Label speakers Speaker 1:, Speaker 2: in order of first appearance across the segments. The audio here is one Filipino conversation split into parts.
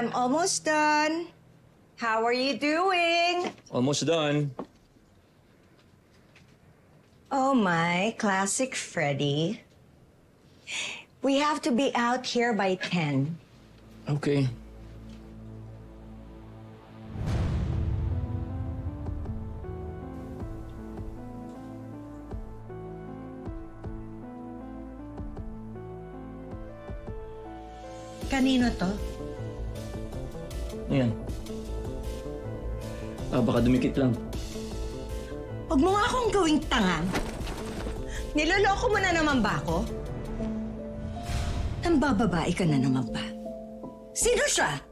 Speaker 1: I'm almost done. How are you doing?
Speaker 2: Almost done.
Speaker 1: Oh my, classic Freddy. We have to be out here by 10.
Speaker 2: Okay.
Speaker 1: Kanino to?
Speaker 2: Ayan. Baka dumikit lang.
Speaker 1: Huwag mo nga akong gawing tanga. Niloloko mo na naman ba ako? Nambababae ka na naman ba? Sino siya?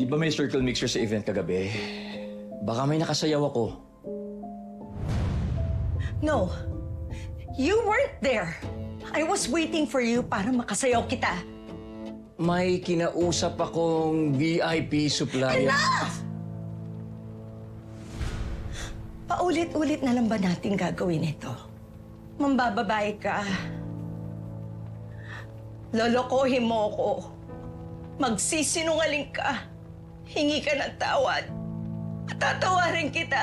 Speaker 2: Di ba may circle mixer sa event kagabi? Baka may nakasayaw ako.
Speaker 1: No. You weren't there. I was waiting for you para makasayaw kita.
Speaker 2: May kinausap akong VIP supplier.
Speaker 1: Enough! Paulit-ulit na lang ba natin gagawin ito? Mambababae ka. Lolokohin mo ako. Magsisinungaling ka. Hingi ka ng tawad. At tatawarin kita.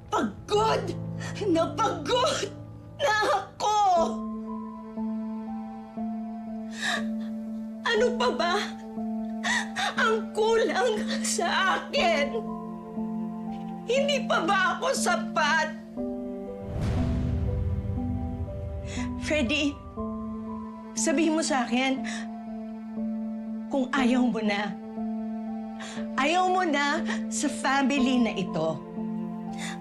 Speaker 1: Pagod na pagod na ako! Ano pa ba ang kulang sa akin? Hindi pa ba ako sapat? Freddy, sabihin mo sa akin kung ayaw mo na. Ayaw mo na sa family na ito.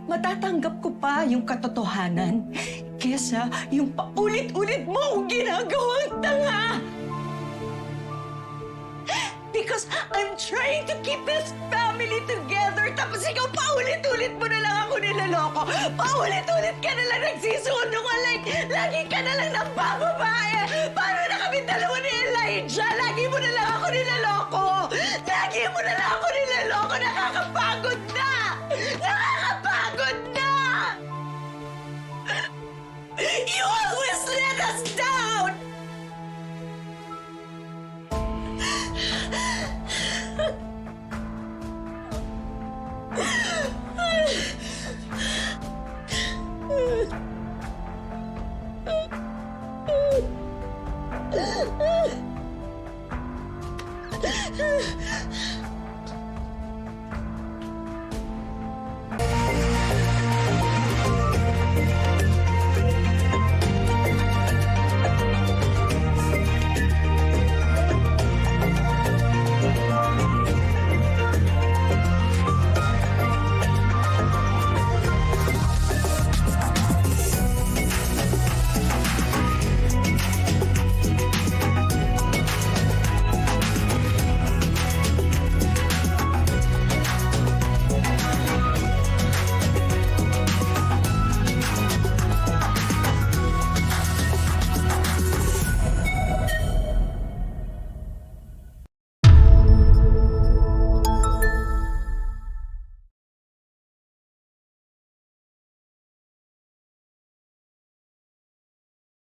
Speaker 1: Matatanggap ko pa yung katotohanan kesa yung paulit-ulit mong ginagawang tanga. Because I'm trying to keep this family together. Tapos ikaw, paulit-ulit mo na lang ako nilaloko. Paulit-ulit ka na lang nagsisunungaling. Lagi ka na lang nagbababae. Paano na kami dalawa ni Elijah? Lagi mo na lang ako nilaloko. Lagi mo na lang ako nilaloko. Nakakapagod na! Nakakapagod na! You always let us down!